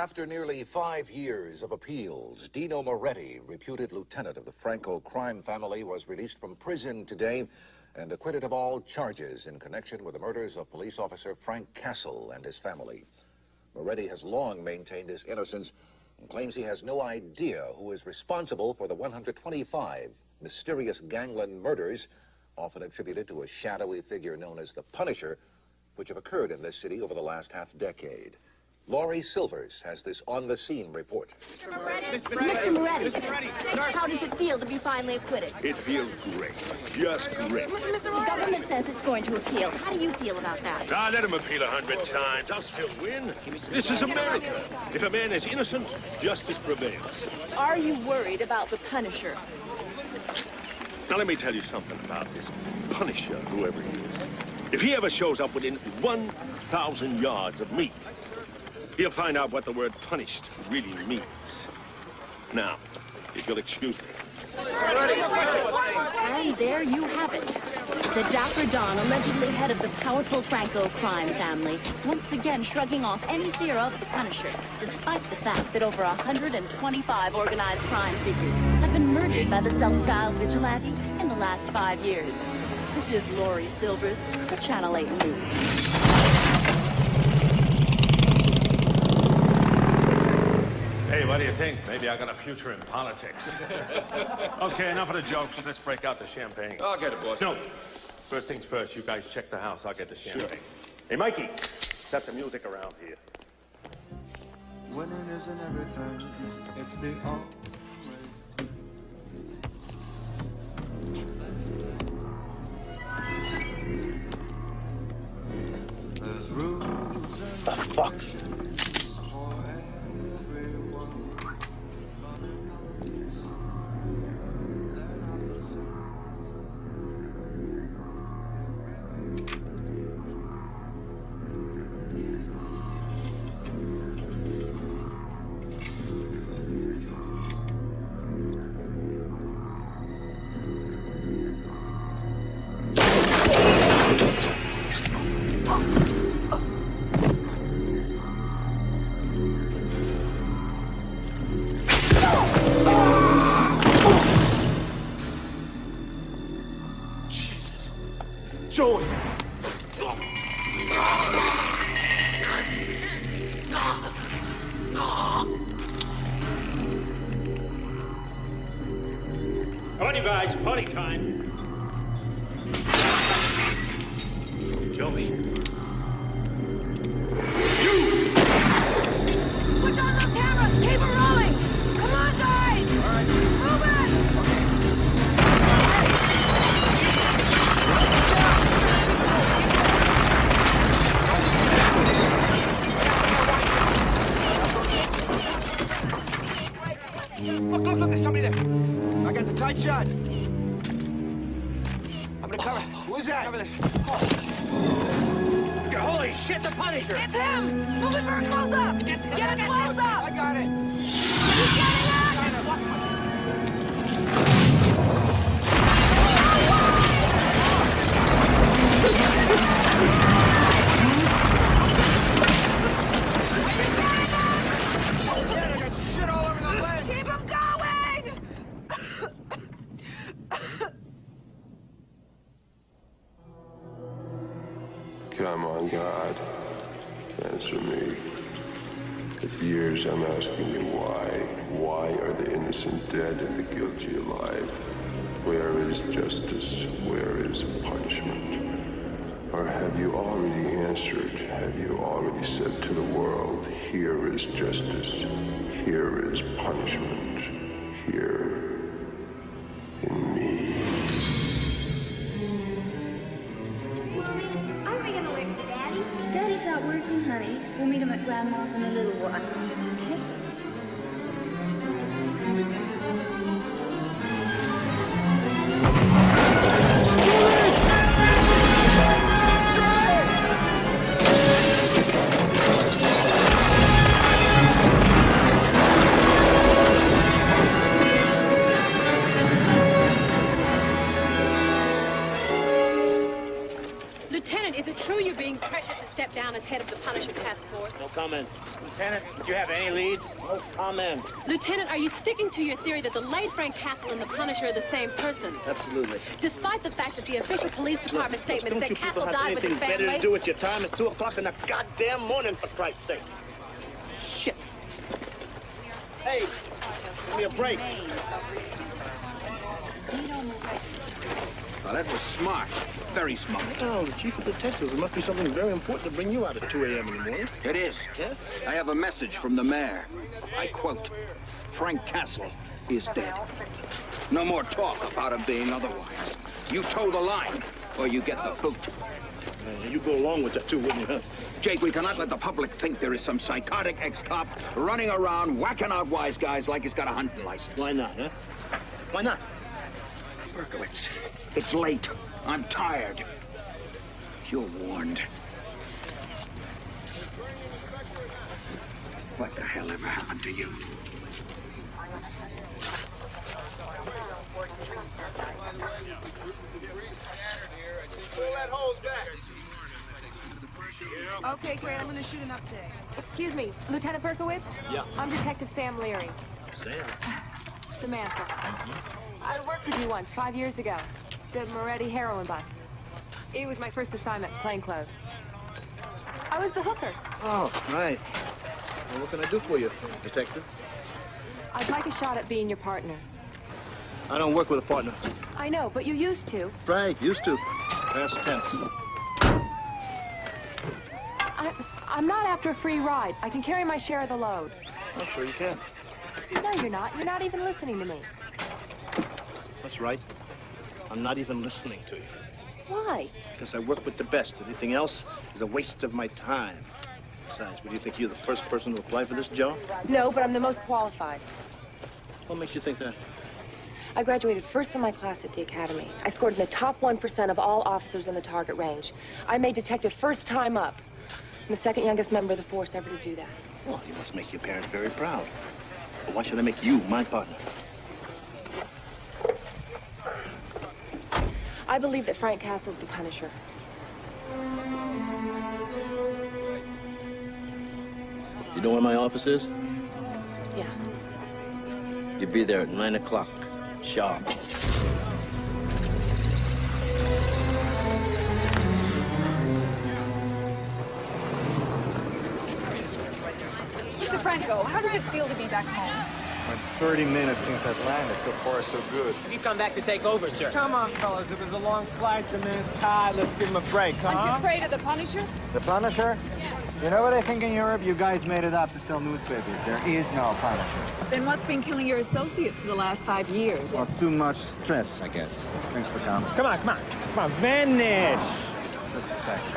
After nearly 5 years of appeals, Dino Moretti, reputed lieutenant of the Franco crime family, was released from prison today and acquitted of all charges in connection with the murders of police officer Frank Castle and his family. Moretti has long maintained his innocence and claims he has no idea who is responsible for the 125 mysterious gangland murders, often attributed to a shadowy figure known as the Punisher, which have occurred in this city over the last half-decade. Laurie Silvers has this on-the-scene report. Mr. Moretti. How does it feel to be finally acquitted? It feels great. Just great. The government says it's going to appeal. How do you feel about that? Ah, let him appeal 100 times. I'll still win. This is America. If a man is innocent, justice prevails. Are you worried about the Punisher? Now, let me tell you something about this Punisher, whoever he is. If he ever shows up within 1,000 yards of me, he'll find out what the word punished really means. Now, if you'll excuse me. And there you have it. The Dapper Don, allegedly head of the powerful Franco crime family, once again shrugging off any fear of the Punisher, despite the fact that over 125 organized crime figures have been murdered by the self-styled vigilante in the last 5 years. This is Laurie Silvers for Channel 8 News. Hey, what do you think? Maybe I got a future in politics. Okay, enough of the jokes. Let's break out the champagne. I'll get it, boss. No. First things first, you guys check the house. I'll get the champagne. Sure. Hey, Mikey, set the music around here. Winning isn't everything. It's the only way. There's rules and regulations for everyone. Running politics, they're not the same. Joey! Come on, you guys, party time. Joey. Switch on those cameras! Keep it rolling! Come on, guys! All right. Move it! Look, there's somebody there. I got the tight shot. I'm gonna cover. Who's that? Cover this. Holy shit, the Punisher! It's him! Move it for a close-up! Get a close-up! I got it. You getting it? I lost my... I got shit all over the lens. Keep him going! Come on, God. Answer me. For years I'm asking you why. Why are the innocent dead and the guilty alive? Where is justice? Where is punishment? Or have you already answered? Have you already said to the world, here is justice, here is punishment, here in me? Are we gonna wait for Daddy? Daddy's out working, honey. We'll meet him at Grandma's in a little while. Okay? Lieutenant, is it true true you're being pressured to step down as head of the Punisher Task Force? No comment. Lieutenant, did you have any leads? No comment. Lieutenant, are you sticking to your theory that the late Frank Castle and the Punisher are the same person? Absolutely. Despite the fact that the official police department statement said Castle Don't died you with people his have anything better family? to do with your time? It's 2 o'clock in the goddamn morning, for Christ's sake. Shit. Hey, give me a break. Oh, that was smart. Very smart. Oh, the chief of detectives. It must be something very important to bring you out at 2 a.m. in the morning. It is. Yeah? I have a message from the mayor. I quote, Frank Castle is dead. No more talk about him being otherwise. You toe the line, or you get the boot. You go along with that, too, wouldn't you, huh? Jake, we cannot let the public think there is some psychotic ex-cop running around whacking out wise guys like he's got a hunting license. Why not, huh? Why not? Berkowitz, it's late. I'm tired. You're warned. What the hell ever happened to you? Pull that hose back. Okay, great. I'm gonna shoot an update. Excuse me, Lieutenant Berkowitz? Yeah. I'm Detective Sam Leary. Sam? Samantha. I worked with you once, 5 years ago. The Moretti heroin bust. It was my first assignment, plainclothes. I was the hooker. Oh, right. Well, what can I do for you, detective? I'd like a shot at being your partner. I don't work with a partner. I know, but you used to. Right, used to. Past tense. I'm not after a free ride. I can carry my share of the load. I'm sure you can. No, you're not. You're not even listening to me. That's right. I'm not even listening to you. Why? Because I work with the best. Anything else is a waste of my time. Besides, would you think you're the first person to apply for this job? No, but I'm the most qualified. What makes you think that? I graduated first in my class at the academy. I scored in the top 1% of all officers in the target range. I made detective first time up. I'm the second youngest member of the force ever to do that. Well, you must make your parents very proud. But why should I make you my partner? I believe that Frank Castle's the Punisher. You know where my office is? Yeah. You'll be there at 9 o'clock, sharp. Mr. Franco, how does it feel to be back home? Like 30 minutes since I've landed. So far, so good. You come back to take over, sir. Come on, fellas. It was a long flight. The man's tired. Let's give him a break, huh? Aren't you afraid of the Punisher? The Punisher? You know what I think in Europe? You guys made it up to sell newspapers. There is no Punisher. Then what's been killing your associates for the last 5 years? Well, too much stress, I guess. Thanks for coming. Come on, come on. Come on, vanish. Just a second.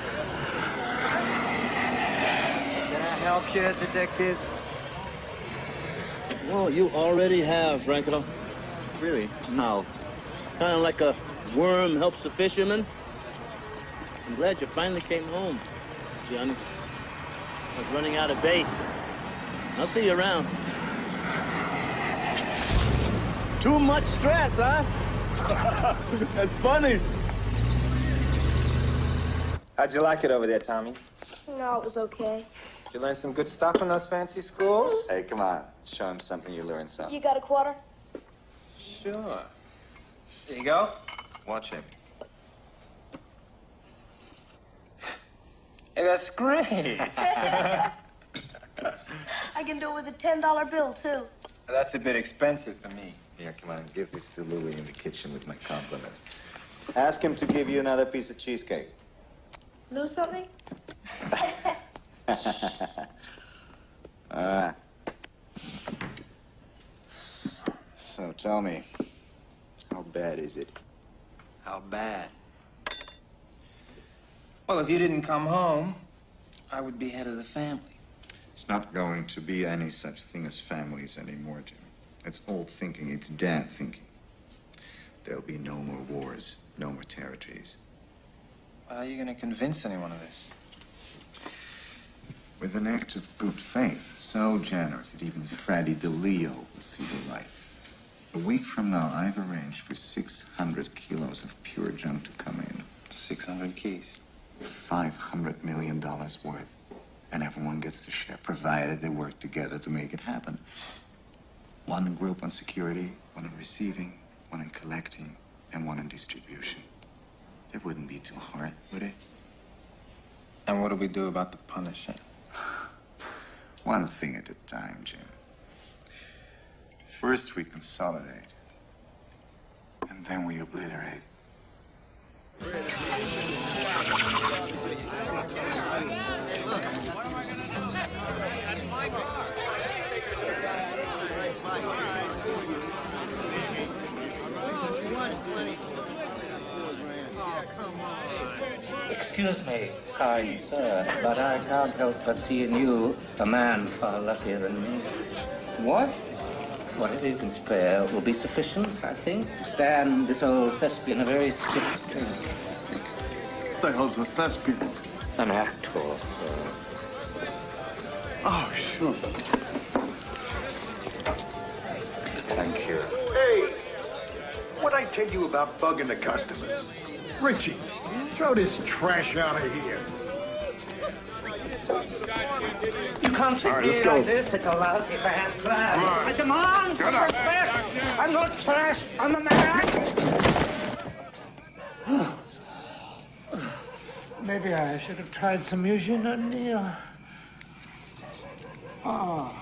Can I help you, detective? Well, you already have, Franco. Really? How? Kind of like a worm helps a fisherman. I'm glad you finally came home, Johnny. I was running out of bait. I'll see you around. Too much stress, huh? That's funny. How'd you like it over there, Tommy? No, it was okay. Did you learn some good stuff in those fancy schools? Hey, come on. Show him something you learned something. You got a quarter? Sure. There you go. Watch him. Hey, that's great. I can do it with a $10 bill, too. That's a bit expensive for me. Here, come on. Give this to Louie in the kitchen with my compliments. Ask him to give you another piece of cheesecake. Lose something? So tell me, how bad is it? How bad? Well, if you didn't come home, I would be head of the family. It's not going to be any such thing as families anymore, Jim. It's old thinking. It's dad thinking. There'll be no more wars, no more territories. How are you going to convince anyone of this? With an act of good faith, so generous that even Freddie DeLeo will see the light. A week from now, I've arranged for 600 kilos of pure junk to come in. 600 keys. $500 million worth. And everyone gets to share, provided they work together to make it happen. One group on security, one on receiving, one on collecting, and one on distribution. It wouldn't be too hard, would it? And what do we do about the Punisher? One thing at a time, Jim. First we consolidate, and then we obliterate. Excuse me, kind sir, but I can't help but see in you a man far luckier than me. What? Whatever you can spare will be sufficient, I think, to stand this old thespian a very stiff drink. What the hell's a thespian? An actor, sir. Oh, sure. Thank you. Hey, what'd I tell you about bugging the customers? Richie, throw this trash out of here. You can't treat me like this. It's a lousy bad plan. I demand respect. I'm not trash. I'm a man. Maybe I should have tried some Eugene O'Neill. Oh.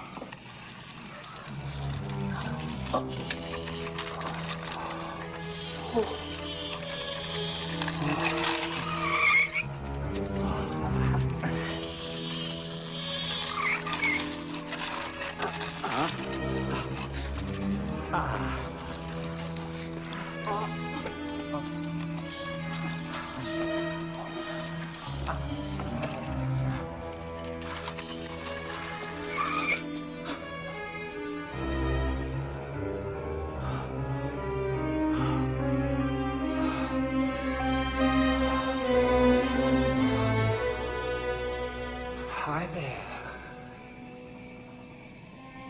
Hi there.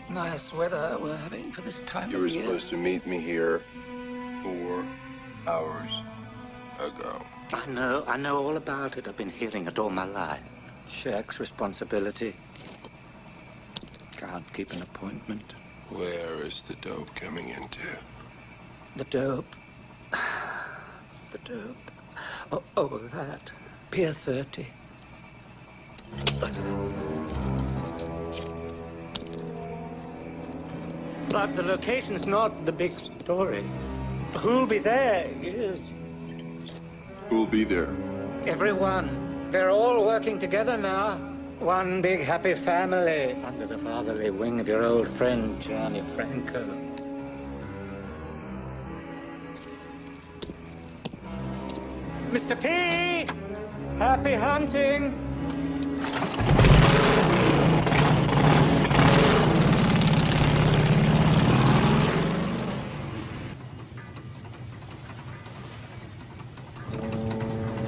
Nice weather we're having for this time You of were year. supposed to meet me here 4 hours ago. I know all about it. I've been hearing it all my life. Shirks responsibility. Can't keep an appointment. Where is the dope coming into? The dope. The dope. Oh, that. Pier 30. But the location's not the big story. Who'll be there is Who'll be there? everyone. They're all working together now. One big happy family under the fatherly wing of your old friend, Johnny Franco. Mr. P! Happy hunting!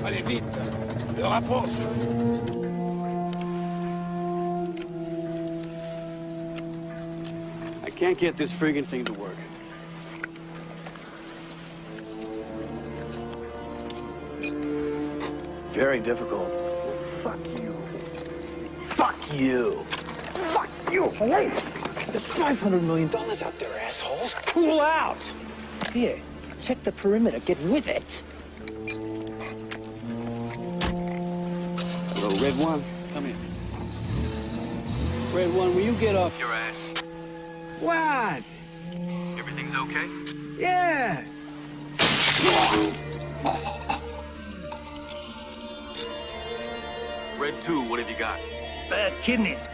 Allez vite, l'heure approche. I can't get this friggin' thing to work. Very difficult. Fuck you. Fuck you. Fuck you. Wait. There's $500 million out there, assholes. Cool out. Here, check the perimeter. Get with it. Hello, Red One. Come here. Red One, will you get up your ass? What? Everything's okay? Yeah. Red 2, what have you got? Bad kidneys.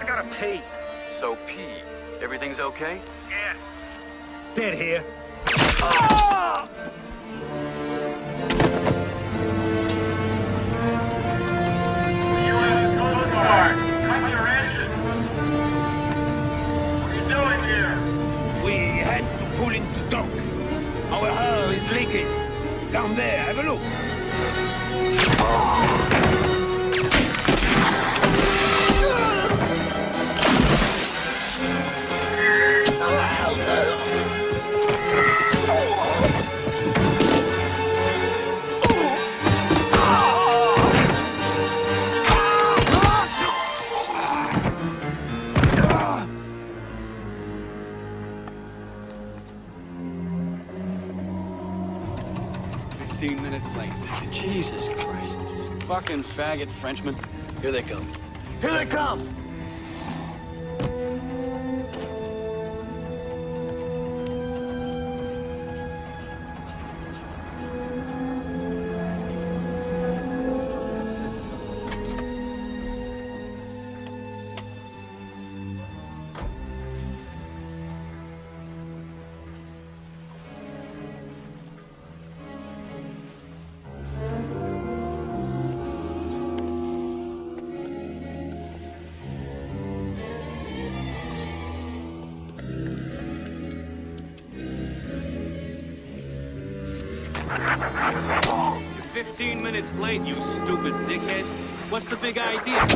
I gotta pee. So pee. Everything's okay? Yeah. It's dead here. Ah! U.S. Coast Guard, cut your engine. What are you doing here? We had to pull into dock. Our hull is leaking. Down there, have a look. 15 minutes late. Jesus Christ. Fucking faggot Frenchman. Here they come. Here they come! You're 15 minutes late, you stupid dickhead. What's the big idea?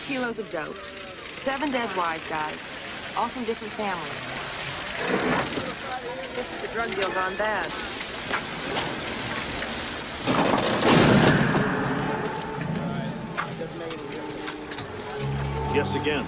Kilos of dope, 7 dead wise guys, all from different families. This is a drug deal gone bad. Yes, again.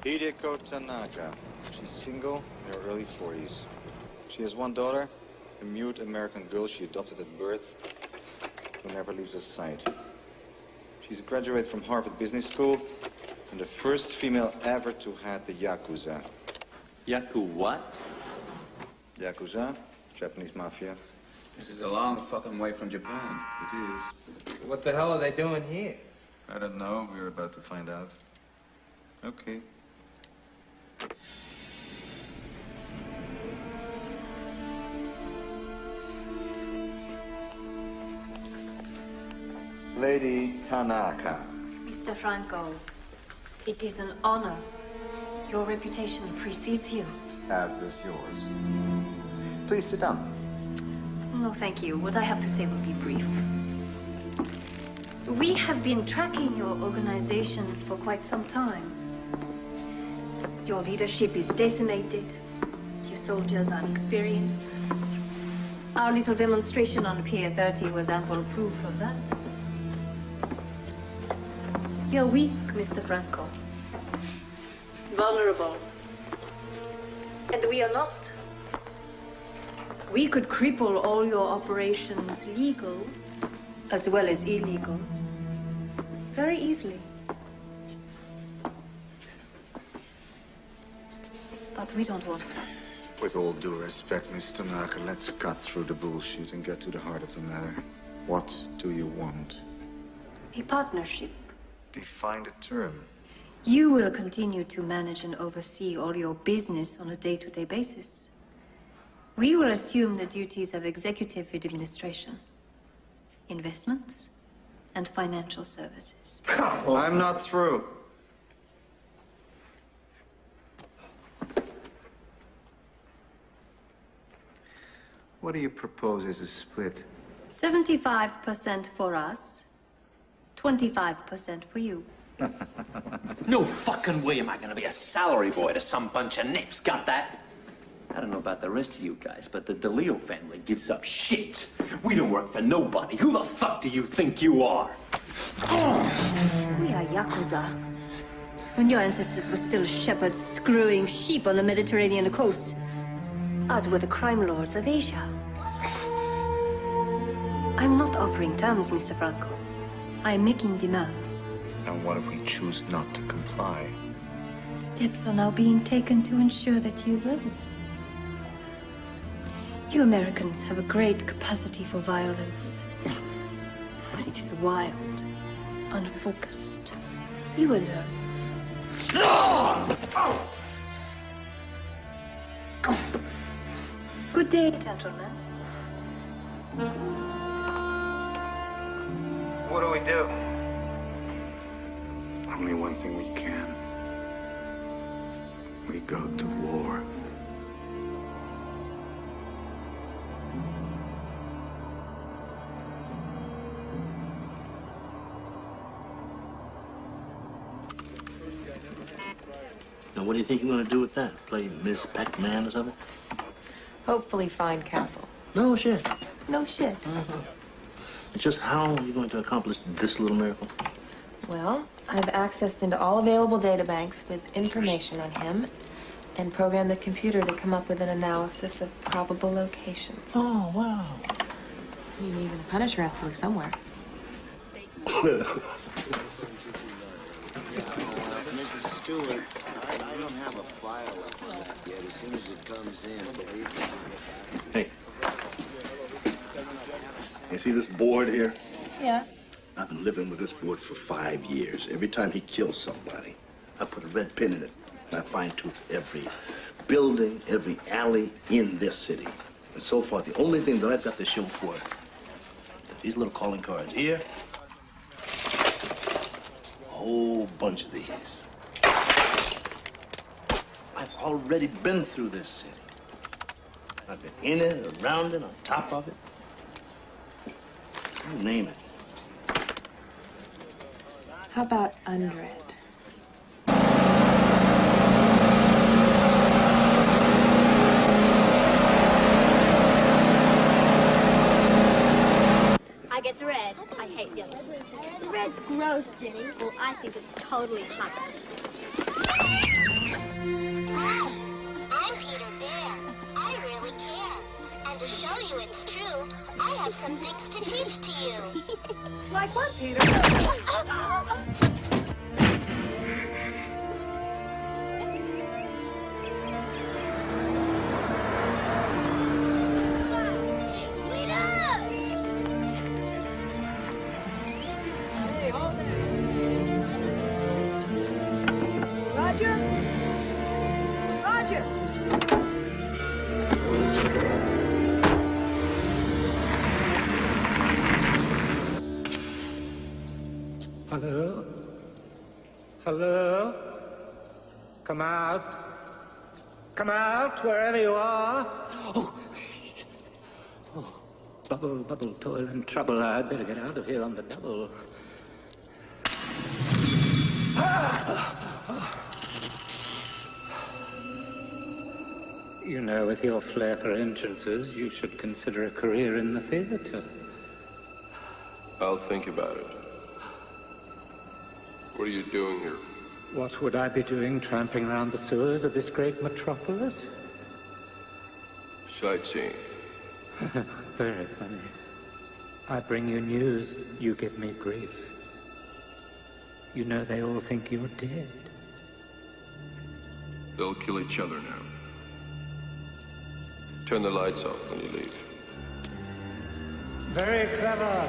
Hideko Tanaka. She's single, in her early 40s. She has one daughter, a mute American girl she adopted at birth, who never leaves her sight. She's a graduate from Harvard Business School and the first female ever to head the Yakuza. Yaku what? Yakuza, Japanese mafia. This is a long fucking way from Japan. It is. What the hell are they doing here? I don't know. We're about to find out. Okay. Lady Tanaka. Mr. Franco, it is an honor. Your reputation precedes you. As does yours. Please sit down. No, thank you. What I have to say will be brief. We have been tracking your organization for quite some time. Your leadership is decimated. Your soldiers on experience. Our little demonstration on Pier 30 was ample proof of that. You're weak, Mr. Franco. Vulnerable. And we are not. We could cripple all your operations, legal as well as illegal, very easily. But we don't want that. With all due respect, Mr. Naka, let's cut through the bullshit and get to the heart of the matter. What do you want? A partnership. Define the term. You will continue to manage and oversee all your business on a day-to-day basis. We will assume the duties of executive administration, investments, and financial services. I'm not through. What do you propose as a split? 75% for us, 25% for you. No fucking way am I gonna be a salary boy to some bunch of nips, got that? I don't know about the rest of you guys, but the DeLeo family gives up shit. We don't work for nobody. Who the fuck do you think you are? We are Yakuza. When your ancestors were still shepherds screwing sheep on the Mediterranean coast, as were the crime lords of Asia. I'm not offering terms, Mr. Franco. I'm making demands. And what if we choose not to comply? Steps are now being taken to ensure that you will. You Americans have a great capacity for violence. But it is wild, unfocused. You will learn. Good day, gentlemen. What do we do? Only one thing we can. We go to war. Now, what do you think you're going to do with that? Play Miss Pac-Man or something? Hopefully find Castle. No shit. No shit. And just how are you going to accomplish this little miracle? Well, I've accessed into all available databanks with information on him and programmed the computer to come up with an analysis of probable locations. Oh, wow. I mean, even the Punisher has to live somewhere. Mrs. Stewart, I don't have a file up on that yet. As soon as it comes in, believe me. Hey. You see this board here? Yeah. I've been living with this board for 5 years. Every time he kills somebody, I put a red pin in it, and I fine-tooth every building, every alley in this city. And so far, the only thing that I've got to show for it is these little calling cards here. A whole bunch of these. I've already been through this city. I've been in it, around it, on top of it. You name it. How about under it? I get the red. I hate the others. The red's gross, Jenny. Well, I think it's totally hot. Hi, I'm Peter Bear. I really care. And to show you it's true, I have some things to teach to you. Like what, Peter? Wait up! Hey, hold it. Roger? Roger! Hello? Hello? Come out. Come out, wherever you are. Oh, bubble, toil and trouble. I'd better get out of here on the double. You know, with your flair for entrances, you should consider a career in the theater. I'll think about it. What are you doing here? What would I be doing tramping around the sewers of this great metropolis? Sightseeing. Very funny. I bring you news, you give me grief. You know they all think you're dead. They'll kill each other now. Turn the lights off when you leave. Very clever.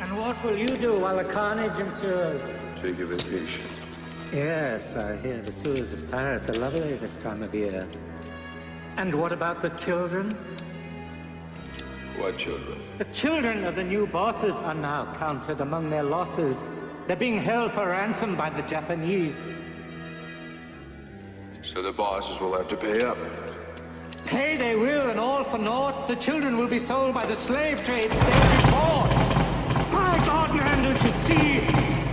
And what will you do while the carnage ensues? Take a vacation. Yes, I hear the sewers of Paris are lovely this time of year. And what about the children? What children? The children of the new bosses are now counted among their losses. They're being held for ransom by the Japanese. So the bosses will have to pay up. Pay they will, and all for naught. The children will be sold by the slave trade day before. My God, man, don't you see?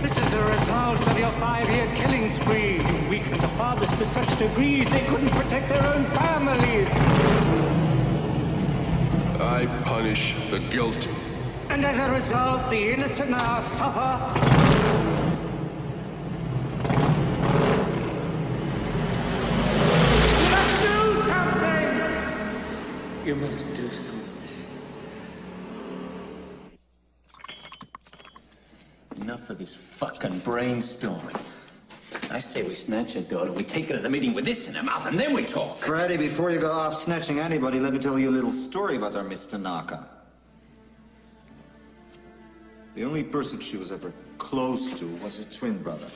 This is a result of your 5-year killing spree. You've weakened the fathers to such degrees they couldn't protect their own families. I punish the guilty. And as a result, the innocent now suffer. You must do something. Enough of this fucking brainstorming. I say we snatch her daughter, we take her to the meeting with this in her mouth, and then we talk. Freddy, before you go off snatching anybody, let me tell you a little story about our Miss Tanaka. The only person she was ever close to was her twin brother.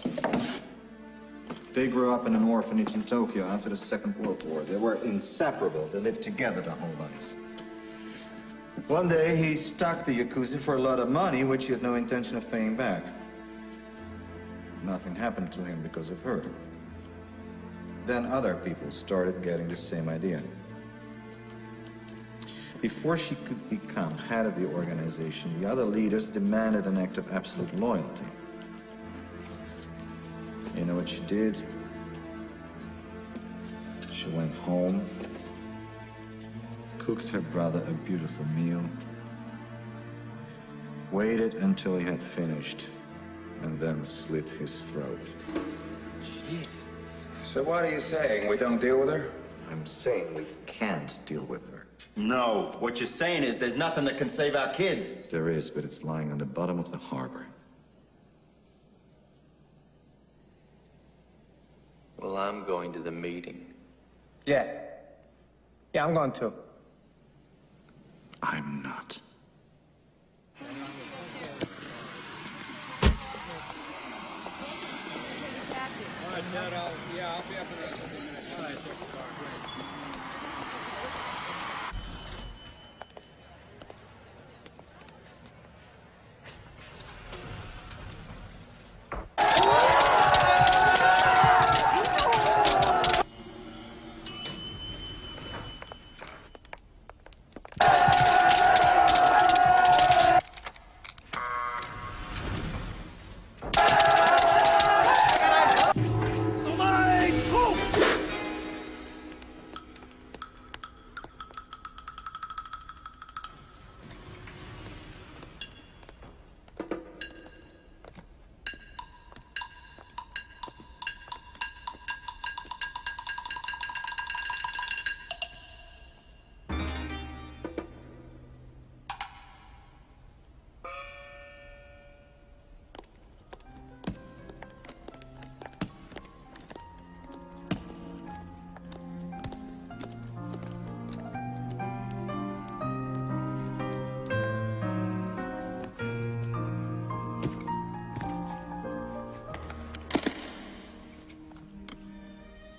They grew up in an orphanage in Tokyo after the Second World War. They were inseparable. They lived together their whole lives. One day, he stalked the Yakuza for a lot of money, which he had no intention of paying back. Nothing happened to him because of her. Then other people started getting the same idea. Before she could become head of the organization, the other leaders demanded an act of absolute loyalty. You know what she did? She went home, cooked her brother a beautiful meal, waited until he had finished, and then slit his throat. Jesus. So what are you saying? We don't deal with her? I'm saying we can't deal with her. No, what you're saying is there's nothing that can save our kids. There is, but it's lying on the bottom of the harbor. Well, I'm going to the meeting. Yeah. Yeah, I'm going to. I'm not. All right, Ted, I'll be up in a couple of minutes. All right, check the car. Great.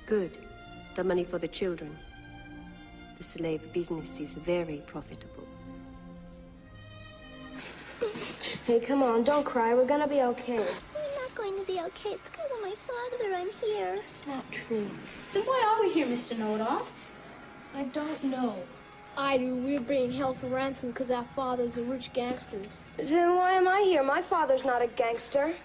Good. The money for the children. The slave business is very profitable. Hey, come on, don't cry. We're gonna be okay. We're not going to be okay. It's because of my father I'm here. It's not true. Then why are we here, Mr. Know-It-All? I don't know. I do. We're being held for ransom because our fathers are rich gangsters. Then why am I here? My father's not a gangster.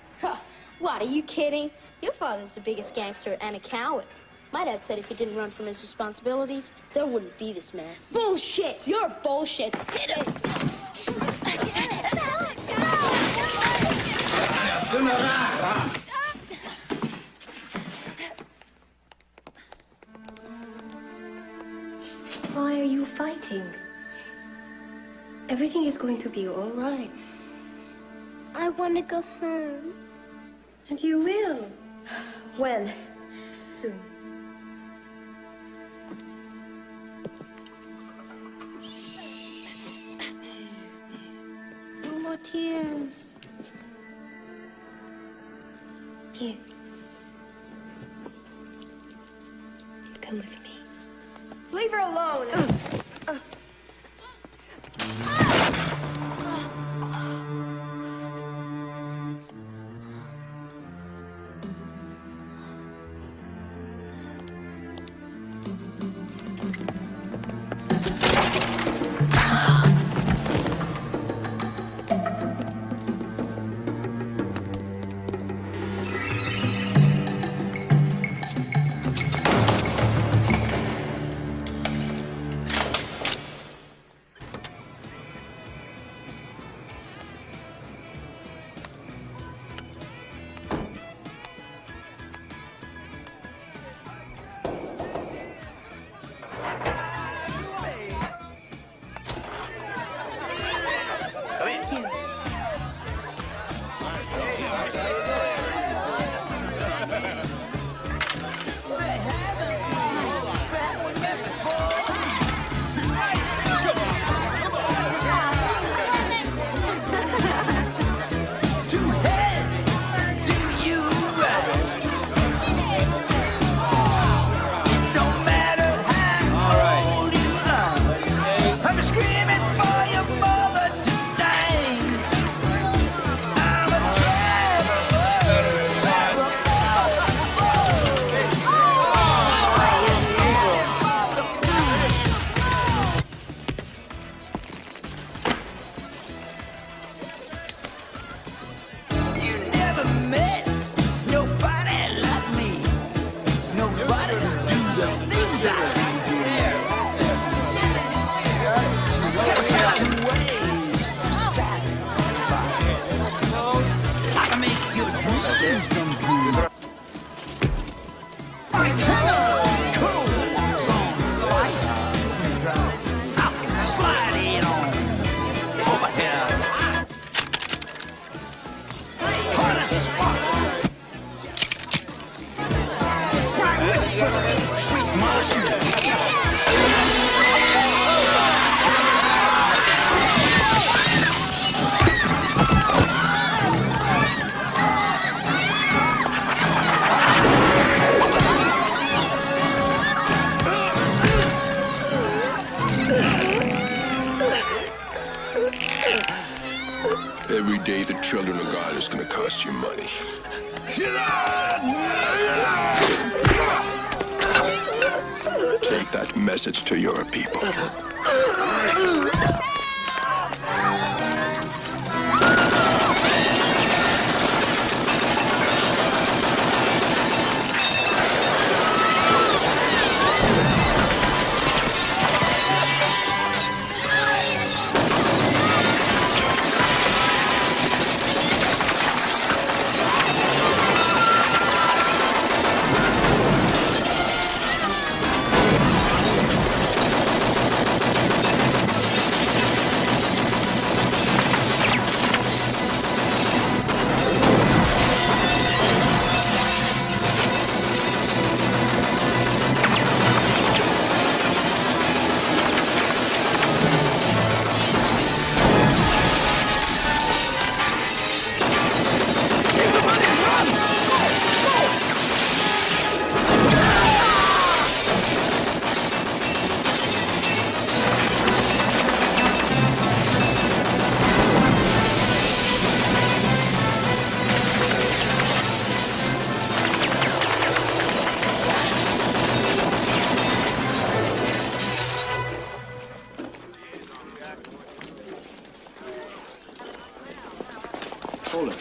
What, are you kidding? Your father's the biggest gangster and a coward. My dad said if he didn't run from his responsibilities, there wouldn't be this mess. Bullshit! You're bullshit. Get it. Why are you fighting? Everything is going to be all right. I want to go home. And you will. When? Soon. No more tears. Here. Come with me. Leave her alone. Every day the children of God is going to cost you money. Take that message to your people.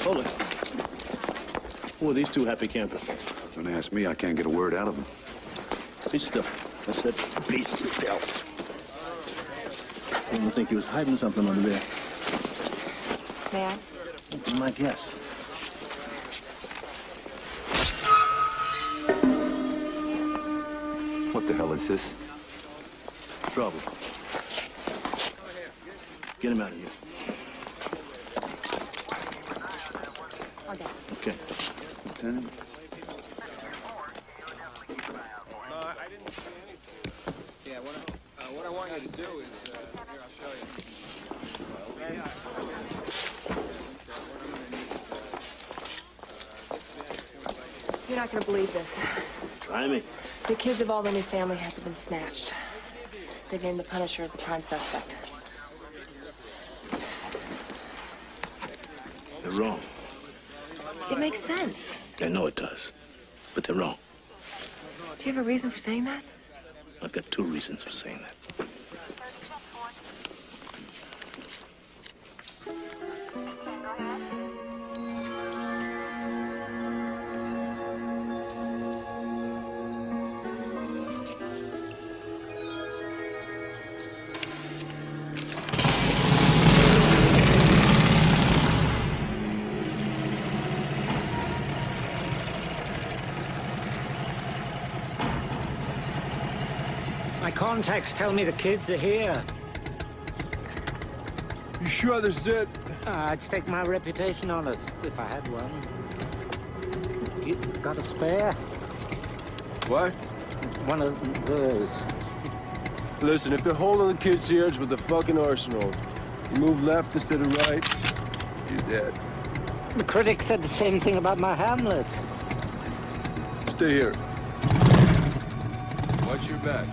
Hold it. Who are these two happy campers? Don't ask me. I can't get a word out of them. Be still. I said, be still. I don't think he was hiding something under there. May I? Be my guess. What the hell is this? Trouble. Get him out of here. Okay. Lieutenant? I didn't see anything. Yeah, what I want you to do is, here, I'll show you. Okay? You're not gonna believe this. Try me. The kids of all the new family heads have been snatched. They've named the Punisher as the prime suspect. They're wrong. It makes sense. I know it does. But they're wrong. Do you have a reason for saying that? I've got two reasons for saying that. My contacts tell me the kids are here. You sure this is it? I'd stake my reputation on it, if I had one. You got a spare? What? One of those. Listen, if they're holding the kids here, it's with the fucking arsenal. You move left instead of right, you're dead. The critic said the same thing about my Hamlet. Stay here. Watch your back.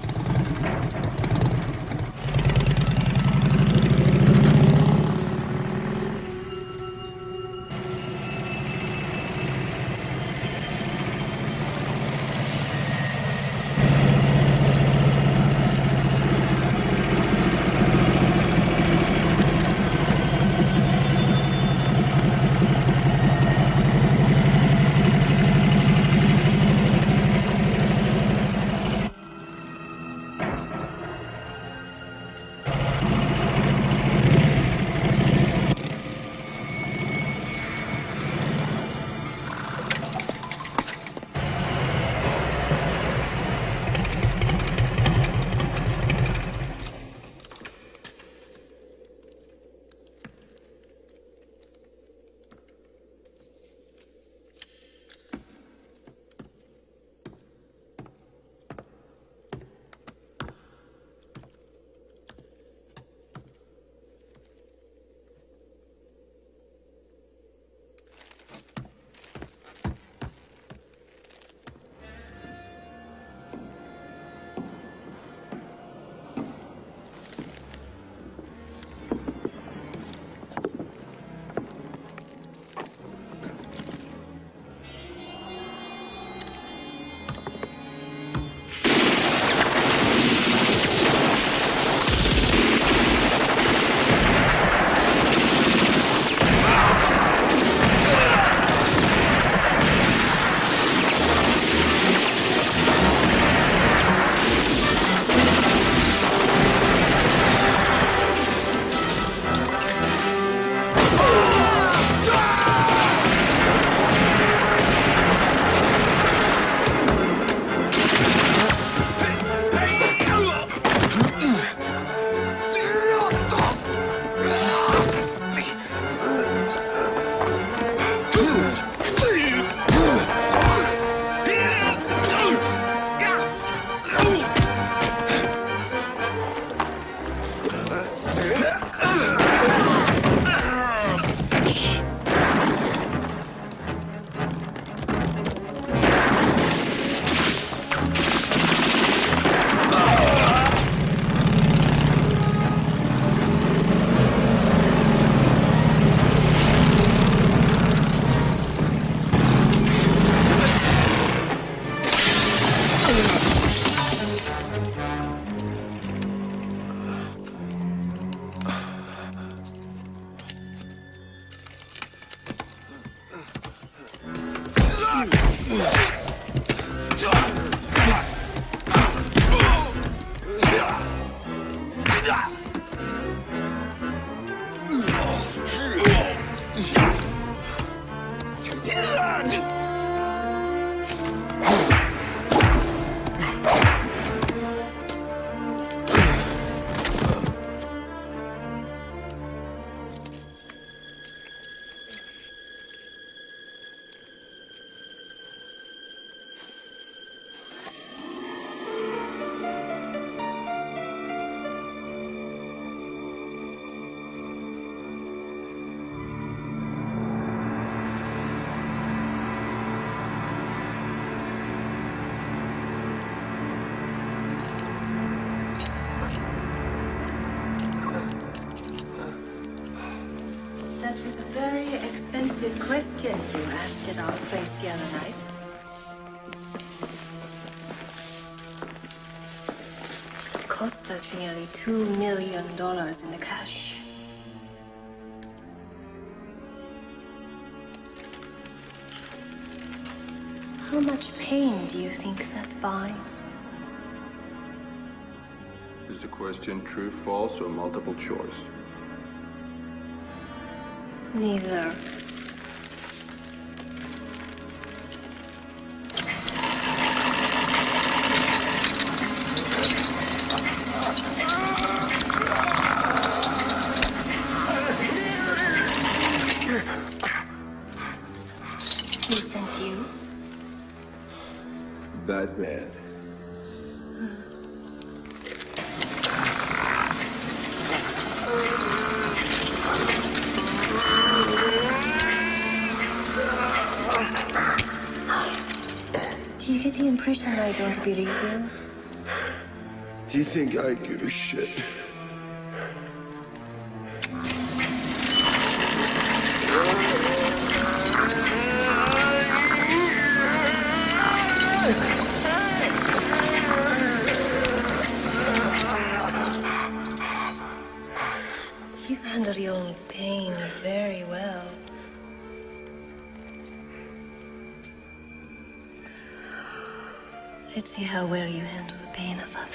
That was a very expensive question you asked at our place the other night. It cost us nearly $2 million in the cash. How much pain do you think that buys? Is the question true, false, or multiple choice? Neither. Who sent you? Batman. Do you get the impression I don't believe you? Do you think I give a shit? You handle your own pain very well. Let's see how well you handle the pain of others.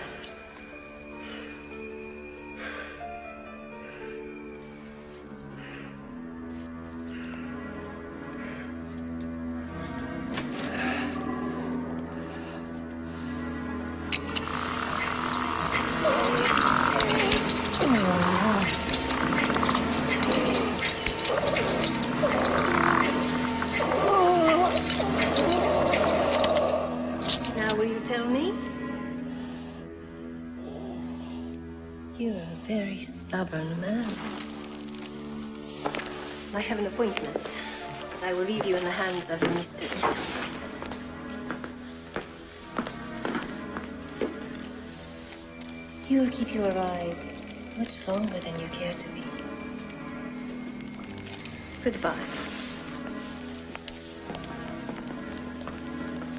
Now will you tell me? You're a very stubborn man. I have an appointment, but I will leave you in the hands of Mr. Ito. You'll keep your ride much longer than you care to be. Goodbye.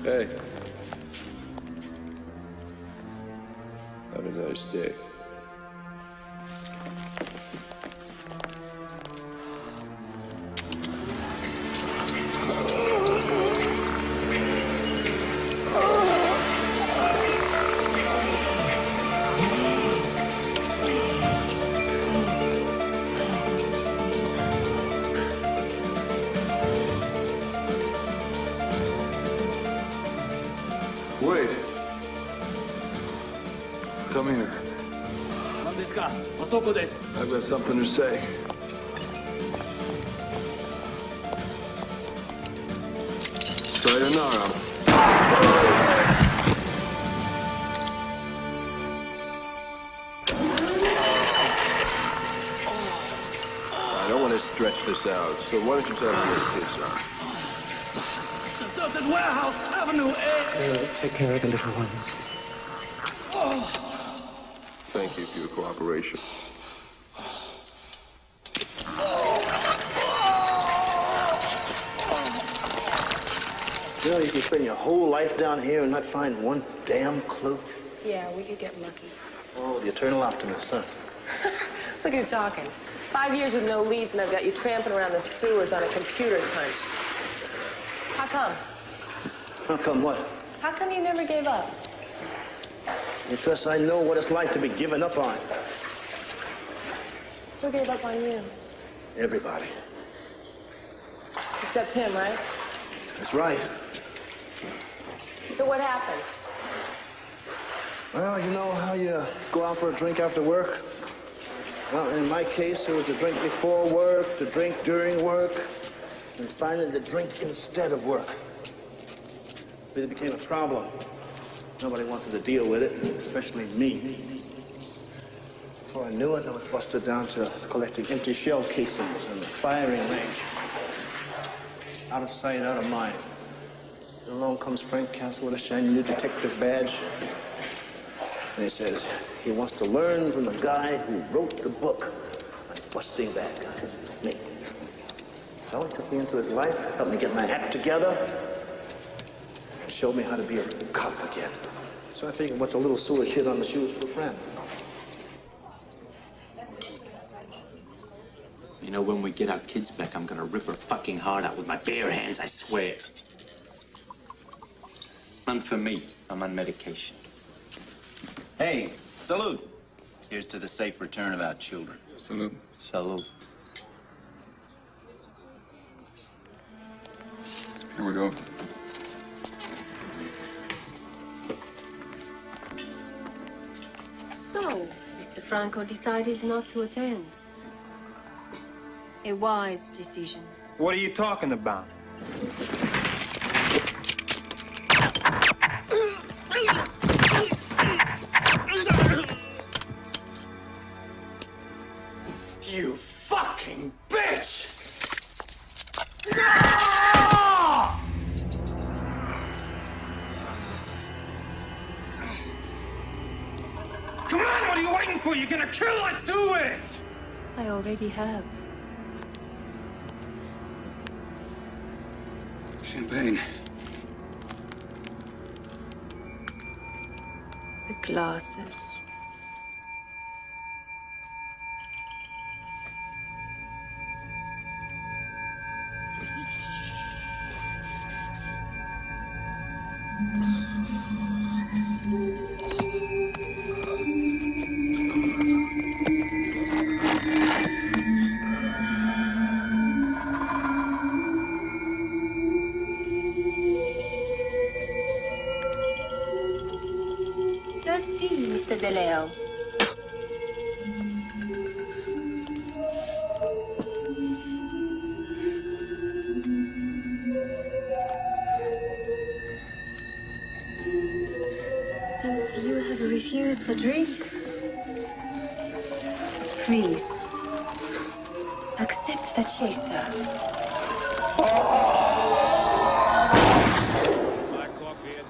Hey. Have a nice day. Wait. Come here. I've got something to say. Sayonara. I don't want to stretch this out, so why don't you tell me what this is? Deserted warehouse, Avenue A. Take care of the little ones. Thank you for your cooperation. You know, you can spend your whole life down here and not find one damn clue. Yeah, we could get lucky. Oh, the eternal optimist, huh? Look who's talking. 5 years with no leads, and I've got you tramping around the sewers on a computer's hunch. How come? How come what? How come you never gave up? Because I know what it's like to be given up on. Who gave up on you? Everybody. Except him, right? That's right. So what happened? Well, you know how you go out for a drink after work? Well, in my case, it was a drink before work, the drink during work, and finally the drink instead of work. It really became a problem. Nobody wanted to deal with it, especially me. Before I knew it, I was busted down to collecting empty shell casings on the firing range. Out of sight, out of mind. And along comes Frank Castle with a shiny new detective badge. And he says he wants to learn from the guy who wrote the book on busting bad guys, me. So he took me into his life, helped me get my act together, and showed me how to be a cop again. So I figured what's a little sewer shit on the shoes for a friend? You know, when we get our kids back, I'm gonna rip her fucking heart out with my bare hands, I swear. None for me. I'm on medication. Hey, salute. Here's to the safe return of our children. Salute. Salute. Here we go. So, Mr. Franco decided not to attend. A wise decision. What are you talking about? You fucking bitch! Come on, what are you waiting for? You're gonna kill us, do it! I already have. Champagne. The glasses. Thirsty, Mr. DeLeo. Since you have refused the drink, please accept the chaser. Black coffee and...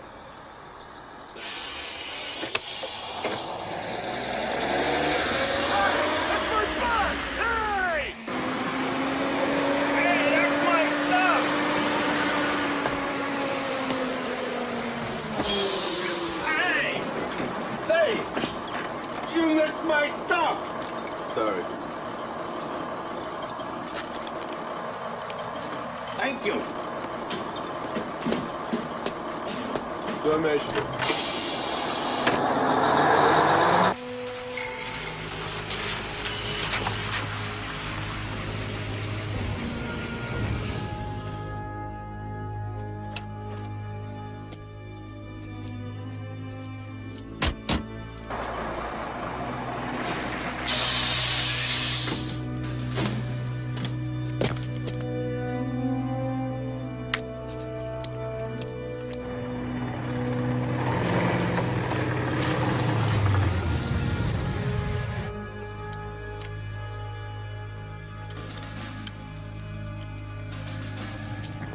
You missed my stuff! Sorry. Thank you. Damage.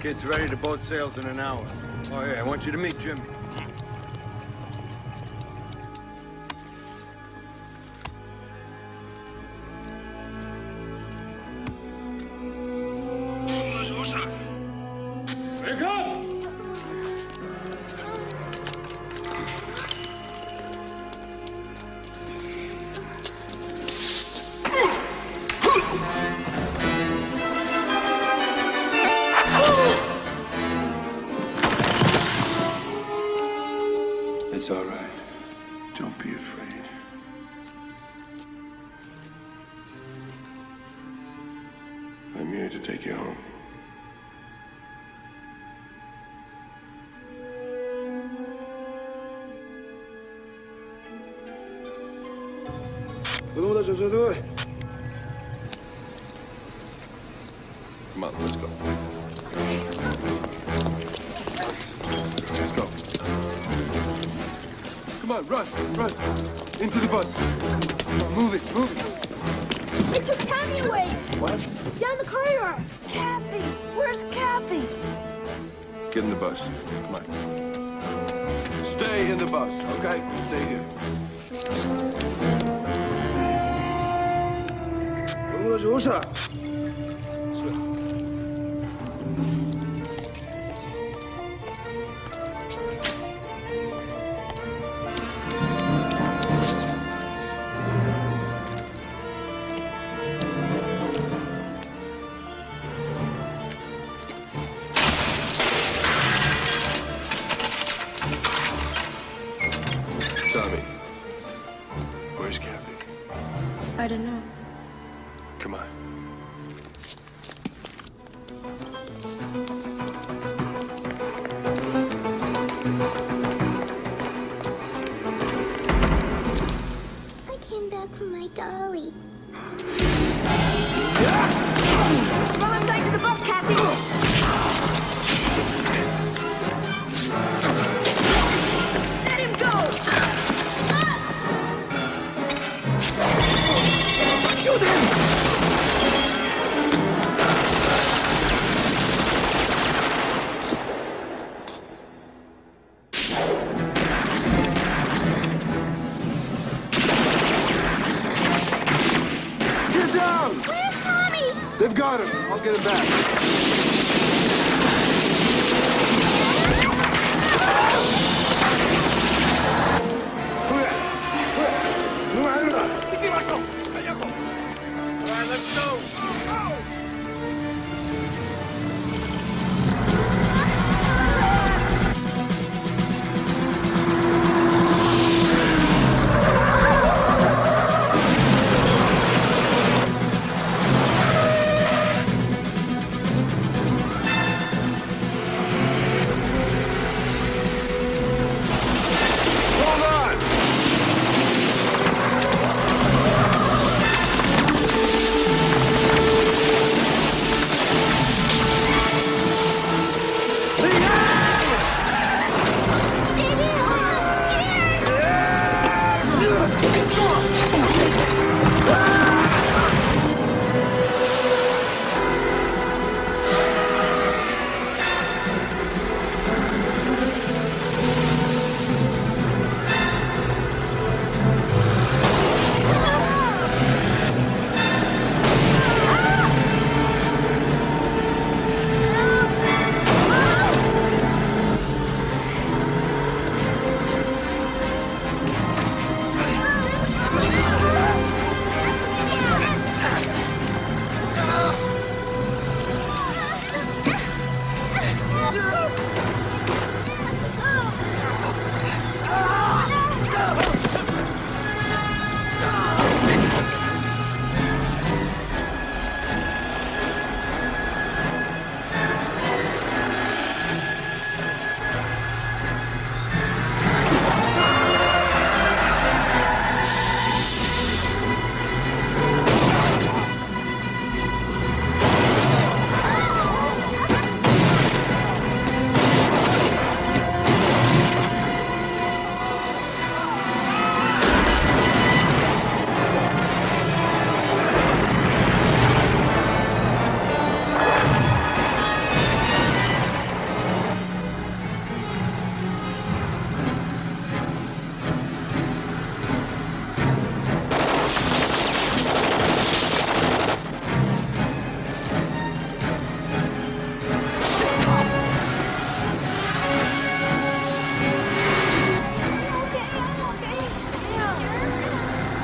Kid's ready to boat sails in an hour. Oh, yeah, I want you to meet Jimmy. I'm here to take you home. Come on, let's go. Let's go. Come on, run, run. Into the bus. Come on, move it, move it. They took Tammy away. What? Down the corridor. Kathy. Where's Kathy? Get in the bus. Come on. Stay in the bus, okay? Stay here. Tommy, where's Kathy? I don't know. Come on. I came back for my dolly. Run inside to the bus, Kathy. Let him go. Shoot him! Get down! Where's Tommy? They've got him. I'll get him back. All right, let's go.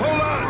Hold on!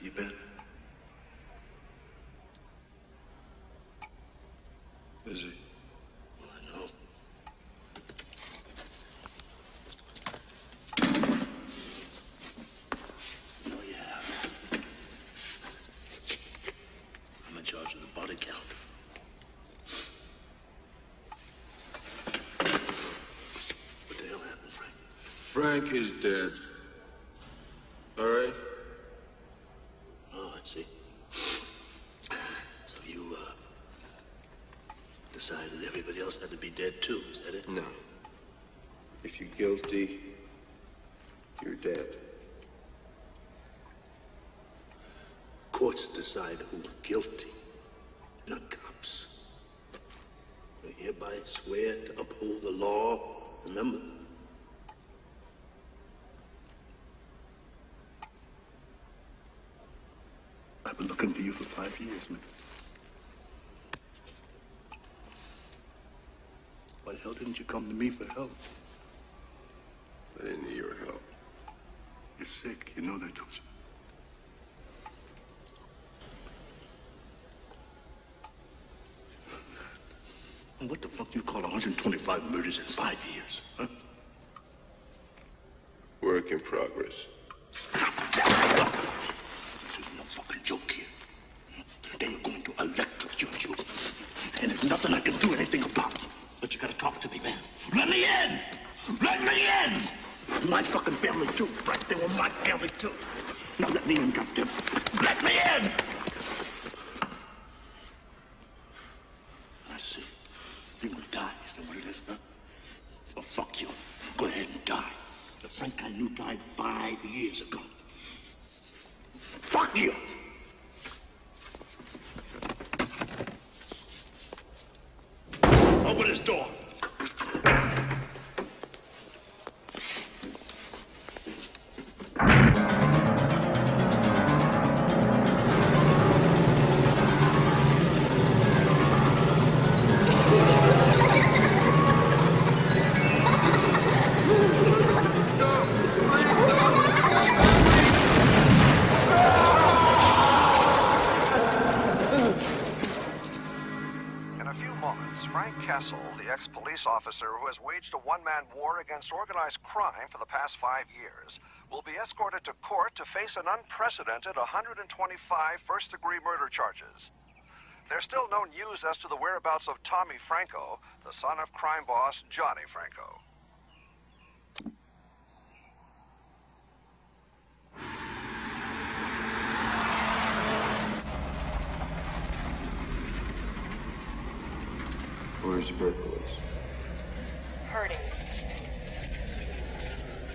You been? Is he? Well, I know. No, you have. I'm in charge of the body count. What the hell happened, Frank? Frank is dead. All right? Oh, I see. So you, decided everybody else had to be dead too, is that it? No. If you're guilty, you're dead. Courts decide who's guilty, not cops. I hereby swear to uphold the law, remember? I've been looking for you for 5 years, man. Why the hell didn't you come to me for help? I didn't need your help. You're sick, you know that, don't you? And what the fuck you call 125 murders in 5 years, huh? Work in progress. This is no fucking joke here. They are going to electrocute you. And there's nothing I can do anything about. But you gotta talk to me, man. Let me in! Let me in! My fucking family too, right? They were my family too. Now let me in, goddamn. Let me in! I see. You will die, is that what it is, huh? Well, fuck you. Go ahead and die. The Frank I knew died 5 years ago. Fuck you! Open this door. Police officer who has waged a one-man war against organized crime for the past 5 years will be escorted to court to face an unprecedented 125 first-degree murder charges. There's still no news as to the whereabouts of Tommy Franco, the son of crime boss Johnny Franco. Where's Berkowitz? Hurting.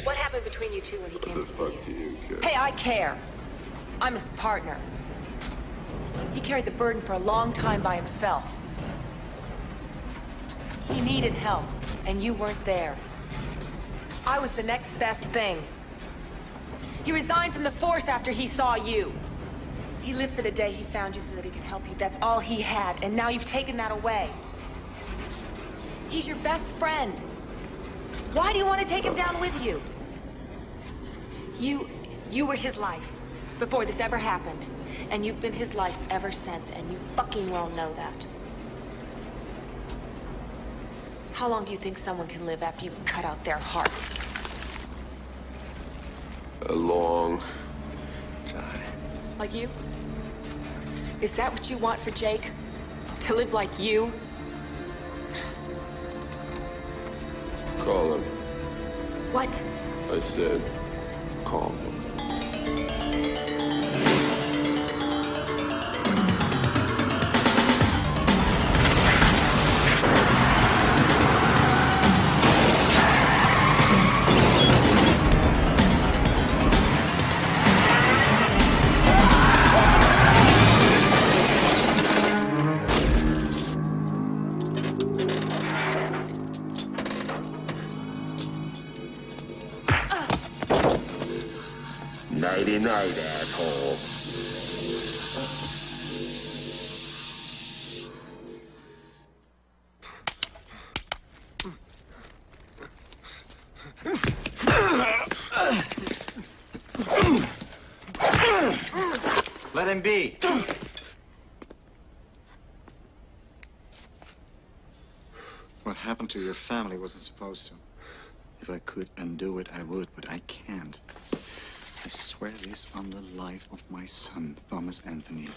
What happened between you two when he came to see you? What the fuck do you care? Hey, I care. I'm his partner. He carried the burden for a long time by himself. He needed help, and you weren't there. I was the next best thing. He resigned from the force after he saw you. He lived for the day he found you so that he could help you. That's all he had, and now you've taken that away. He's your best friend. Why do you want to take him down with you? You were his life before this ever happened. And you've been his life ever since, and you fucking well know that. How long do you think someone can live after you've cut out their heart? A long time. Like you? Is that what you want for Jake? To live like you? Call him. What? I said, call him. Nighty night, asshole. Let him be. What happened to your family wasn't supposed to. If I could undo it, I would, but I can't. I swear this on the life of my son, Thomas Anthony.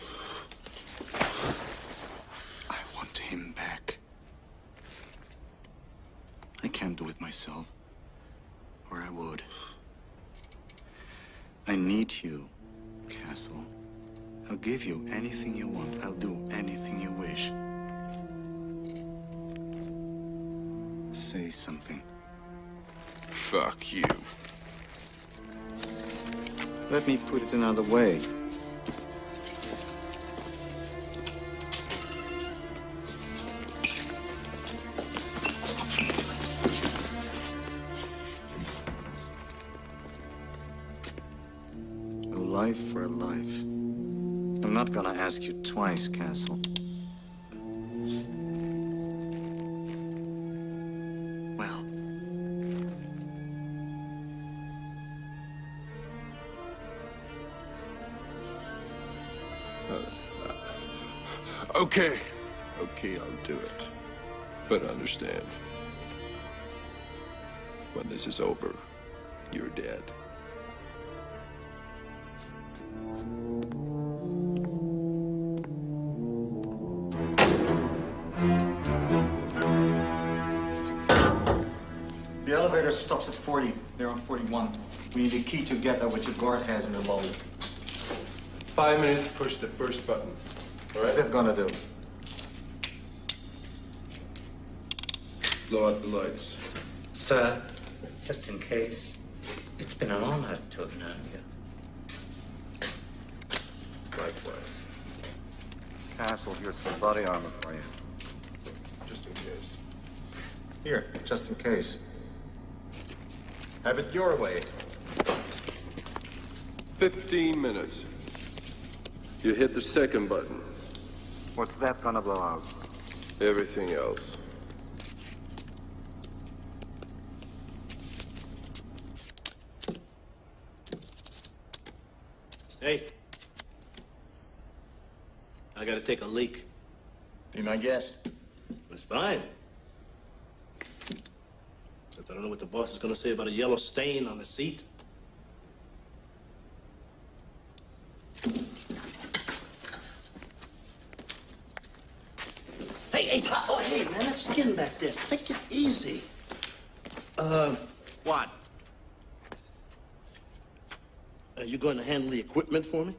I want him back. I can't do it myself, or I would. I need you, Castle. I'll give you anything you want. I'll do anything you wish. Say something. Fuck you. Let me put it another way. A life for a life. I'm not gonna ask you twice, Castle. Well. Okay. Okay, I'll do it. But understand, when this is over, you're dead. The elevator stops at 40. They're on 41. We need a key to get there, which the guard has in the lobby. 5 minutes, push the first button. All What's right? that gonna do? Blow out the lights. Sir, just in case, it's been an honor to have known you. Likewise. Castle, here's some body armor for you. Just in case. Here, just in case. Have it your way. 15 minutes. You hit the second button. What's that gonna blow out? Everything else. Hey. I gotta take a leak. Be my guest. That's fine. Except I don't know what the boss is gonna say about a yellow stain on the seat. Hey, man, that's skin back there. Take it easy. What? Are you going to handle the equipment for me?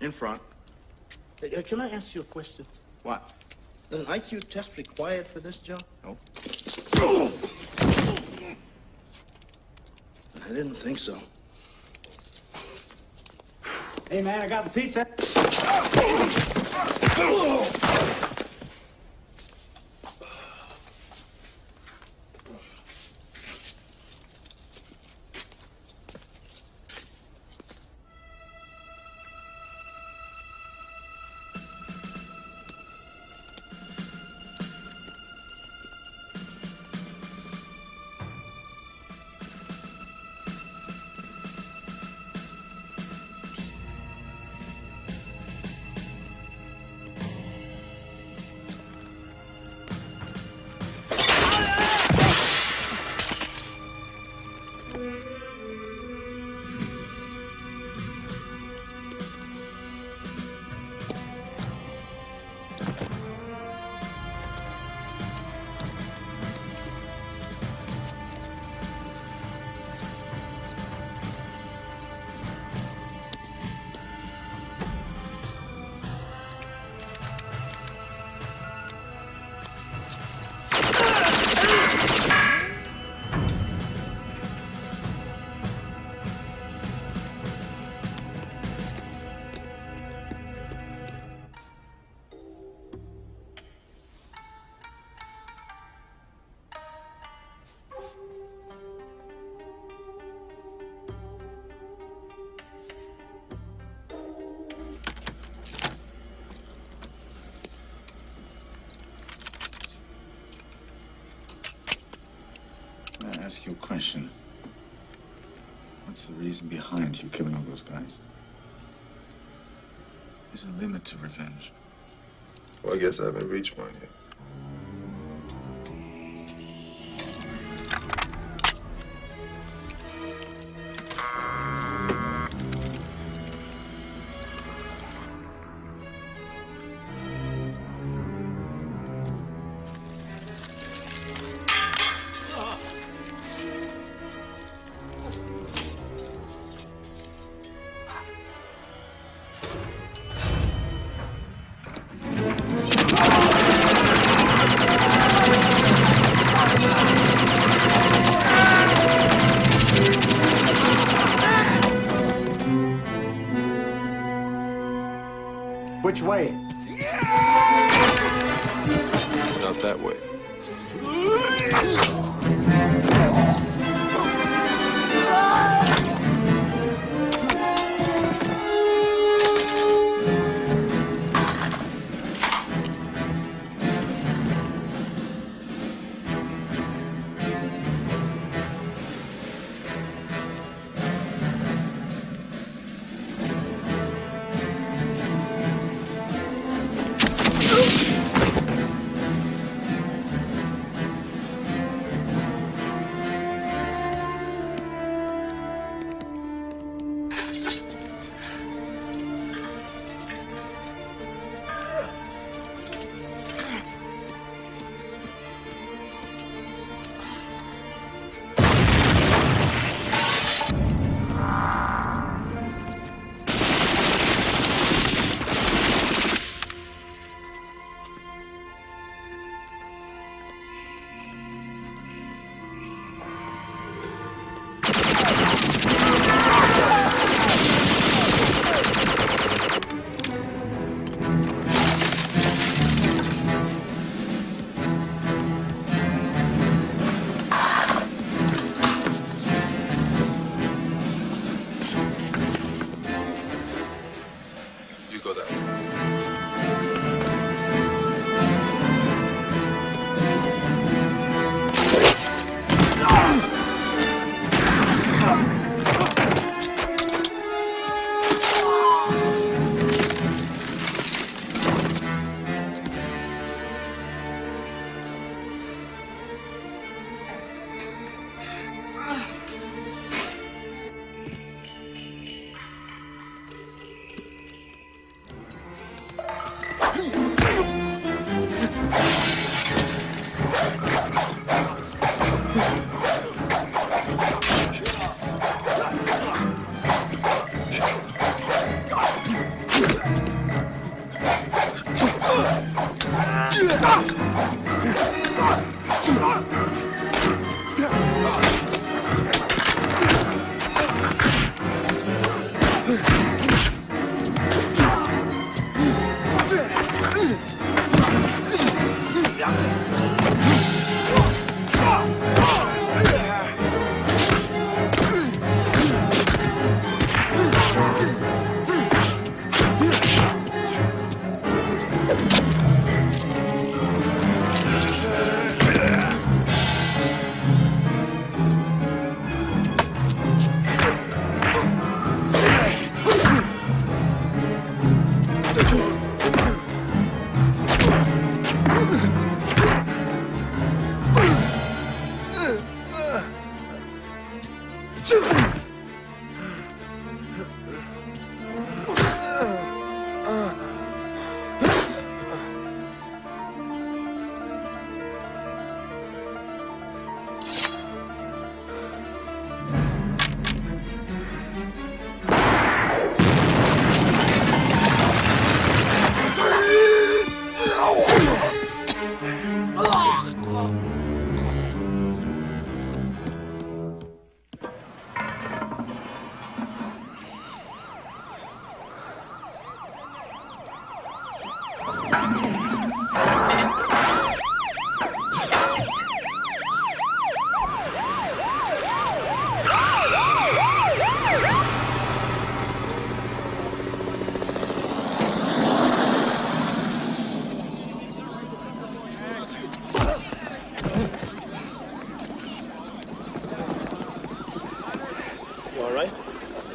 In front. Hey, can I ask you a question? What? Is an IQ test required for this job? No. I didn't think so. Hey, man, I got the pizza. ask you a question. What's the reason behind you killing all those guys? There's a limit to revenge. Well, I guess I haven't reached one yet. Which way? Not that way.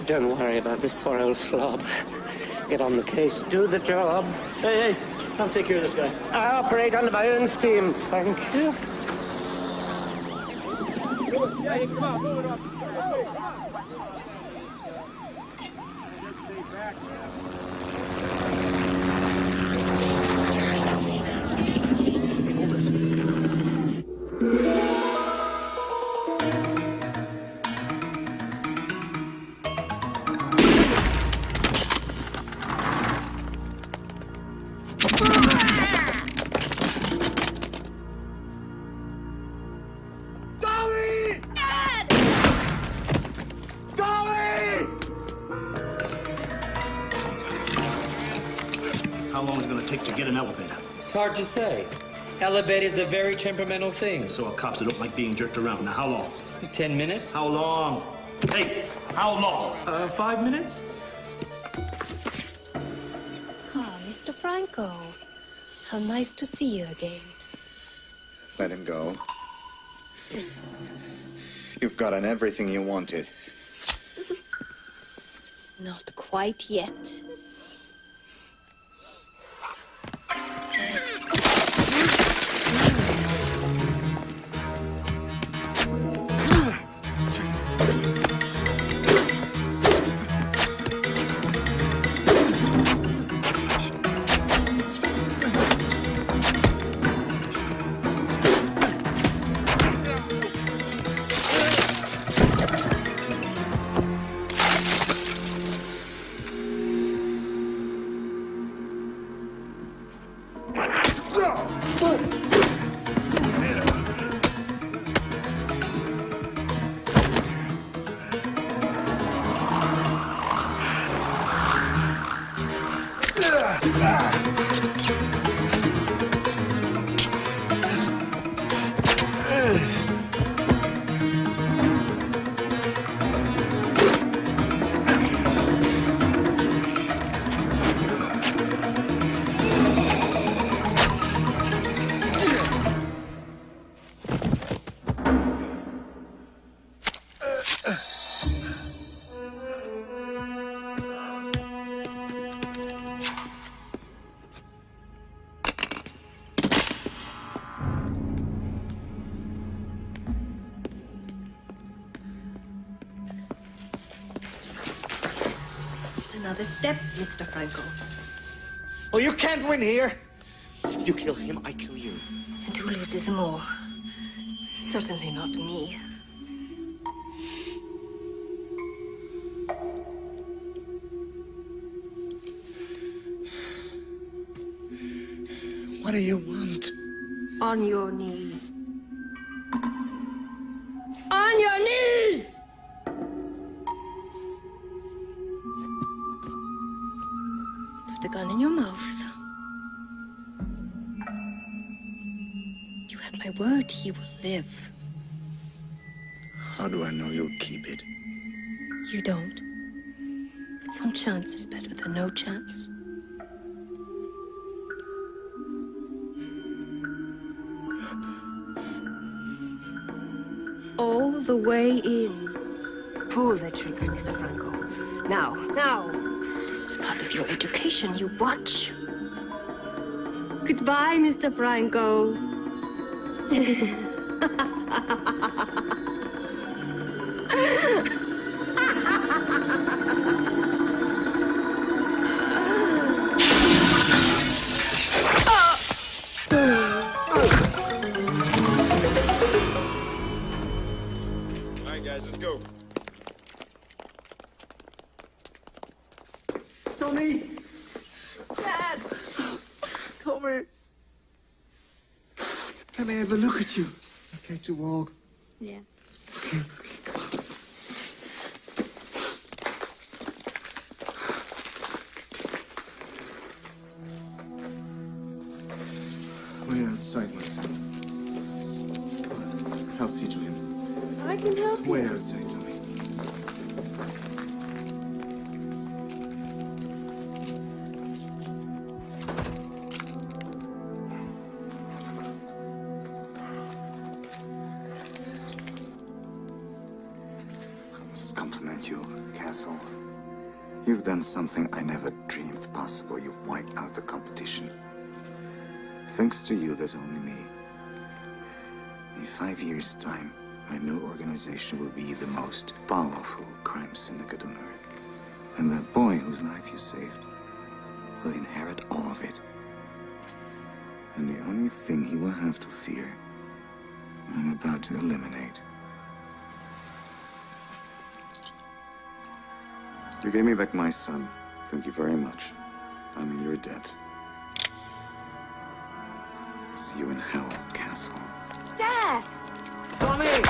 Don't worry about this poor old slob. Get on the case, do the job. Hey, I'll take care of this guy. I operate under my own steam, thank you. Hey, come on, move it up. How long is it going to take to get an elevator? It's hard to say. Elevator's a very temperamental thing. So are cops that don't like being jerked around. Now, how long? 10 minutes. How long? Hey, how long? 5 minutes. Ah, Mr. Franco. How nice to see you again. Let him go. You've gotten everything you wanted. Not quite yet. Another step, Mr. Franco. Oh, you can't win here. You kill him, I kill you. And who loses more? Certainly not me. What do you want? On your knees. On your knees! Put the gun in your mouth. You have my word, he will live. How do I know you'll keep it? You don't. But some chance is better than no chance. All the way in. Pull the trigger, Mr. Franco. Now, now. This is part of your education. You watch. Goodbye, Mr. Franco. All right, guys, let's go. Tommy! Dad! Tommy! Can I have a look at you? Okay, to walk. Yeah. Okay. Wait outside, my son. I'll see to him. I can help you. Wait outside, Tommy. I must compliment compliment you, Castle. You've done something I never dreamed possible. You've wiped out the competition. Thanks to you, there's only me. In 5 years' time, my new organization will be the most powerful crime syndicate on Earth. And that boy whose life you saved will inherit all of it. And the only thing he will have to fear, I'm about to eliminate. You gave me back my son. Thank you very much. I'm in your debt. See you in hell, Castle. Dad! Tommy!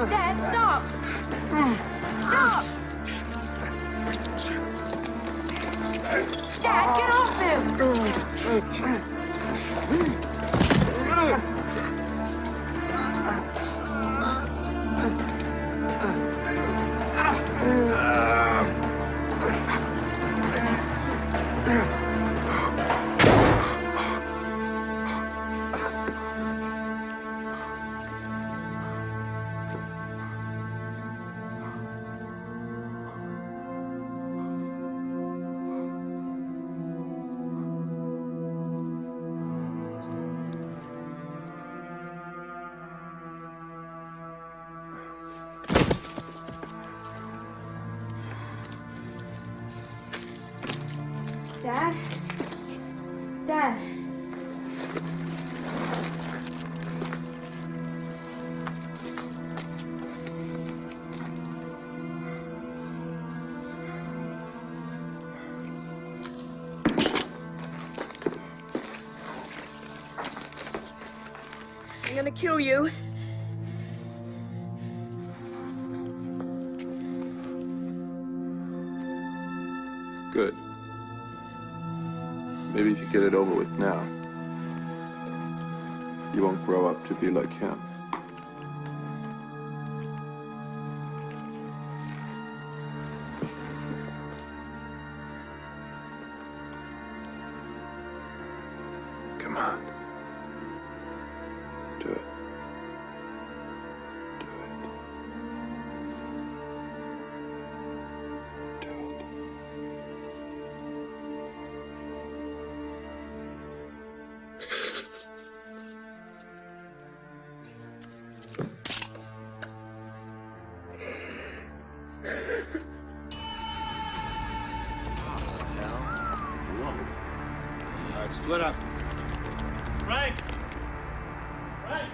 Dad, stop! Stop! Dad, get off him! Dad? Dad? I'm gonna kill you. Good. Maybe if you get it over with now, you won't grow up to be like him. Come on. Do it. All right, split up. Frank! Frank!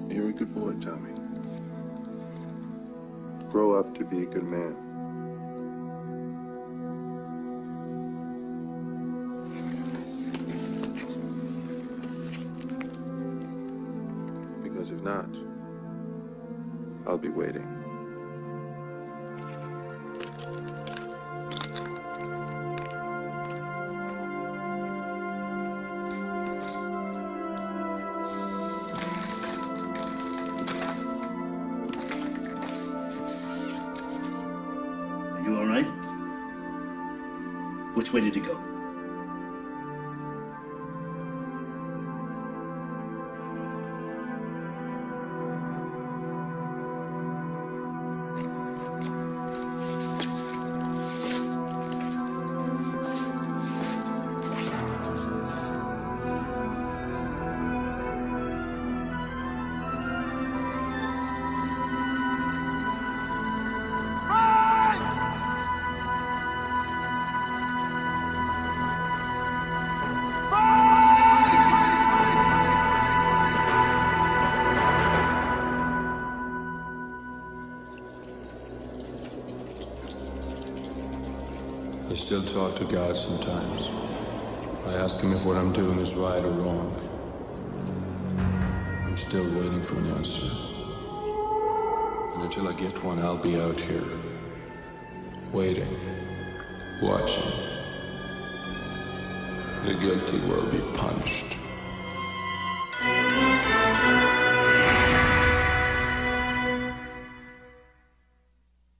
You're a good boy, Tommy. Grow up to be a good man. Because if not, I'll be waiting. You all right? Which way did he go? I still talk to God sometimes. I ask him if what I'm doing is right or wrong. I'm still waiting for an answer. And until I get one, I'll be out here, waiting, watching. The guilty will be punished.